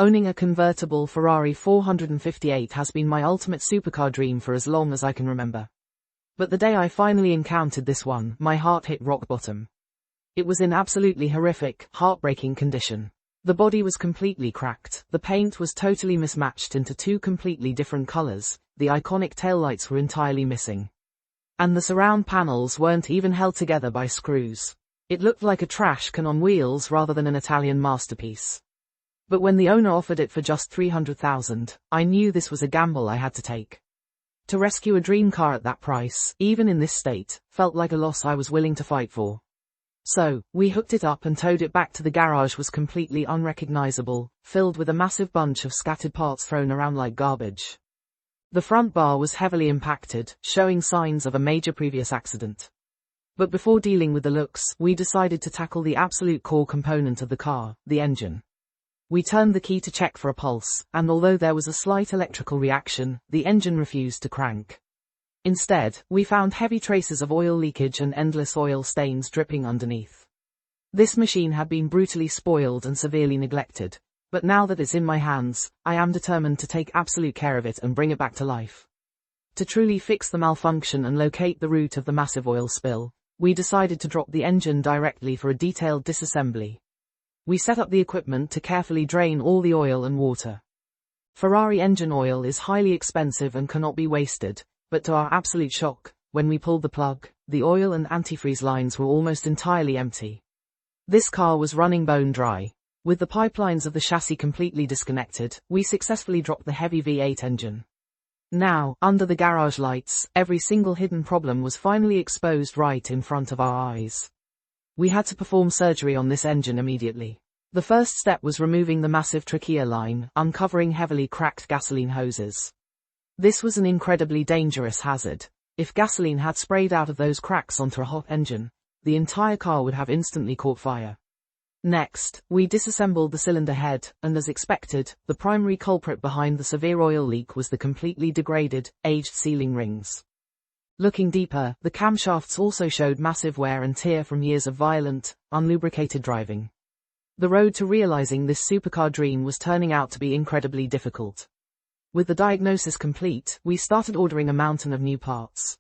Owning a convertible Ferrari 458 has been my ultimate supercar dream for as long as I can remember. But the day I finally encountered this one, my heart hit rock bottom. It was in absolutely horrific, heartbreaking condition. The body was completely cracked, the paint was totally mismatched into two completely different colors, the iconic taillights were entirely missing. And the surround panels weren't even held together by screws. It looked like a trash can on wheels rather than an Italian masterpiece. But when the owner offered it for just $300,000, I knew this was a gamble I had to take. To rescue a dream car at that price, even in this state, felt like a loss I was willing to fight for. So, we hooked it up and towed it back to the garage. Was completely unrecognizable, filled with a massive bunch of scattered parts thrown around like garbage. The front bar was heavily impacted, showing signs of a major previous accident. But before dealing with the looks, we decided to tackle the absolute core component of the car, the engine. We turned the key to check for a pulse, and although there was a slight electrical reaction, the engine refused to crank. Instead, we found heavy traces of oil leakage and endless oil stains dripping underneath. This machine had been brutally spoiled and severely neglected, but now that it's in my hands, I am determined to take absolute care of it and bring it back to life. To truly fix the malfunction and locate the root of the massive oil spill, we decided to drop the engine directly for a detailed disassembly. We set up the equipment to carefully drain all the oil and water. Ferrari engine oil is highly expensive and cannot be wasted, but to our absolute shock, when we pulled the plug, the oil and antifreeze lines were almost entirely empty. This car was running bone dry. With the pipelines of the chassis completely disconnected, we successfully dropped the heavy V8 engine. Now, under the garage lights, every single hidden problem was finally exposed right in front of our eyes. We had to perform surgery on this engine immediately. The first step was removing the massive trachea line, uncovering heavily cracked gasoline hoses. This was an incredibly dangerous hazard. If gasoline had sprayed out of those cracks onto a hot engine, the entire car would have instantly caught fire. Next, we disassembled the cylinder head, and as expected, the primary culprit behind the severe oil leak was the completely degraded, aged sealing rings. Looking deeper, the camshafts also showed massive wear and tear from years of violent, unlubricated driving. The road to realizing this supercar dream was turning out to be incredibly difficult. With the diagnosis complete, we started ordering a mountain of new parts.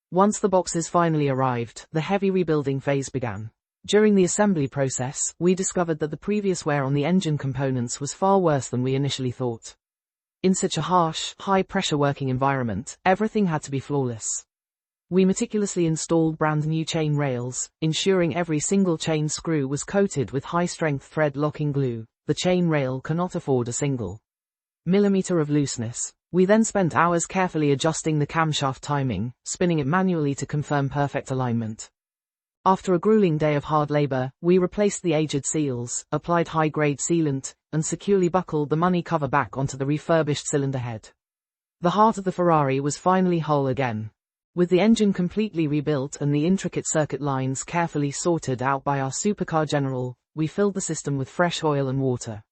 Once the boxes finally arrived, the heavy rebuilding phase began. During the assembly process, we discovered that the previous wear on the engine components was far worse than we initially thought. In such a harsh, high-pressure working environment, everything had to be flawless. We meticulously installed brand new chain rails, ensuring every single chain screw was coated with high-strength thread locking glue. The chain rail cannot afford a single millimeter of looseness. We then spent hours carefully adjusting the camshaft timing, spinning it manually to confirm perfect alignment. After a grueling day of hard labor, we replaced the aged seals, applied high-grade sealant, and securely buckled the money cover back onto the refurbished cylinder head. The heart of the Ferrari was finally whole again. With the engine completely rebuilt and the intricate circuit lines carefully sorted out by our supercar general, we filled the system with fresh oil and water.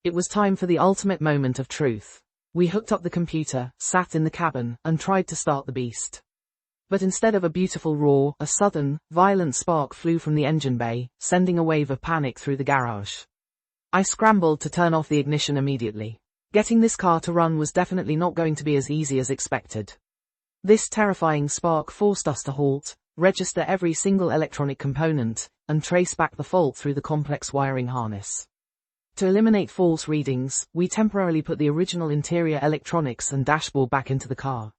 It was time for the ultimate moment of truth. We hooked up the computer, sat in the cabin, and tried to start the beast. But instead of a beautiful roar, a sudden, violent spark flew from the engine bay, sending a wave of panic through the garage. I scrambled to turn off the ignition immediately. Getting this car to run was definitely not going to be as easy as expected. This terrifying spark forced us to halt, register every single electronic component, and trace back the fault through the complex wiring harness. To eliminate false readings, we temporarily put the original interior electronics and dashboard back into the car.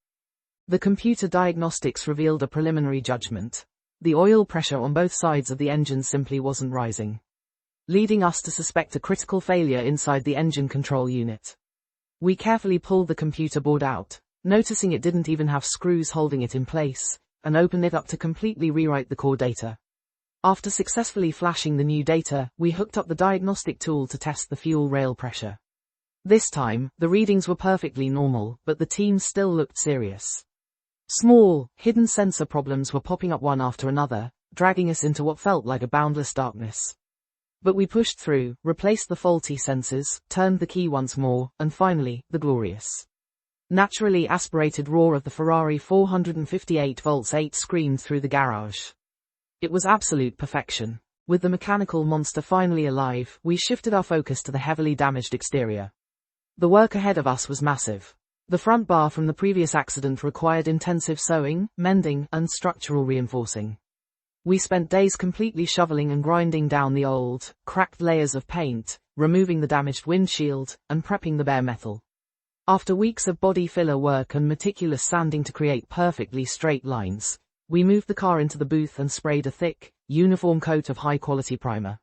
The computer diagnostics revealed a preliminary judgment. The oil pressure on both sides of the engine simply wasn't rising, leading us to suspect a critical failure inside the engine control unit. We carefully pulled the computer board out, noticing it didn't even have screws holding it in place, and opened it up to completely rewrite the core data. After successfully flashing the new data, we hooked up the diagnostic tool to test the fuel rail pressure. This time, the readings were perfectly normal, but the team still looked serious. Small, hidden sensor problems were popping up one after another, dragging us into what felt like a boundless darkness. But we pushed through, replaced the faulty sensors, turned the key once more, and finally, the glorious, naturally aspirated roar of the Ferrari 458 volts 8 screamed through the garage. It was absolute perfection. With the mechanical monster finally alive, we shifted our focus to the heavily damaged exterior. The work ahead of us was massive. The front bar from the previous accident required intensive sewing, mending, and structural reinforcing. We spent days completely shoveling and grinding down the old, cracked layers of paint, removing the damaged windshield, and prepping the bare metal. After weeks of body filler work and meticulous sanding to create perfectly straight lines, we moved the car into the booth and sprayed a thick, uniform coat of high-quality primer.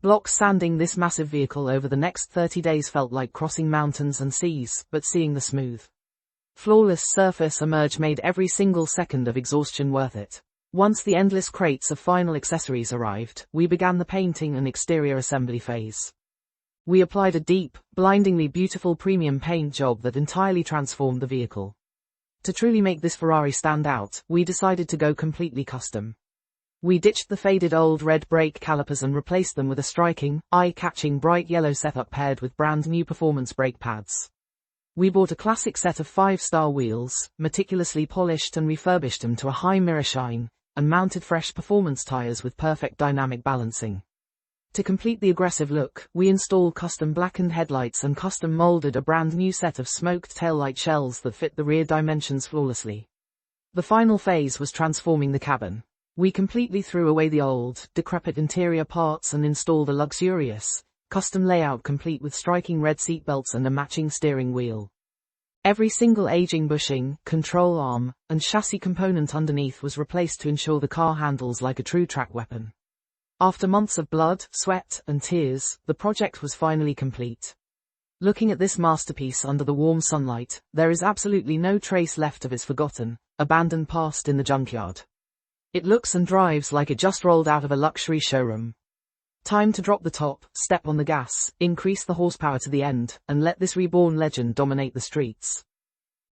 Block sanding this massive vehicle over the next 30 days felt like crossing mountains and seas, but seeing the smooth, flawless surface emerge made every single second of exhaustion worth it. Once the endless crates of final accessories arrived, we began the painting and exterior assembly phase. We applied a deep, blindingly beautiful premium paint job that entirely transformed the vehicle. To truly make this Ferrari stand out, we decided to go completely custom. We ditched the faded old red brake calipers and replaced them with a striking, eye-catching bright yellow setup paired with brand new performance brake pads. We bought a classic set of 5-star wheels, meticulously polished and refurbished them to a high mirror shine, and mounted fresh performance tires with perfect dynamic balancing. To complete the aggressive look, we installed custom blackened headlights and custom molded a brand new set of smoked taillight shells that fit the rear dimensions flawlessly. The final phase was transforming the cabin. We completely threw away the old, decrepit interior parts and installed a luxurious, custom layout complete with striking red seatbelts and a matching steering wheel. Every single aging bushing, control arm, and chassis component underneath was replaced to ensure the car handles like a true track weapon. After months of blood, sweat, and tears, the project was finally complete. Looking at this masterpiece under the warm sunlight, there is absolutely no trace left of its forgotten, abandoned past in the junkyard. It looks and drives like it just rolled out of a luxury showroom. Time to drop the top, step on the gas, increase the horsepower to the end, and let this reborn legend dominate the streets.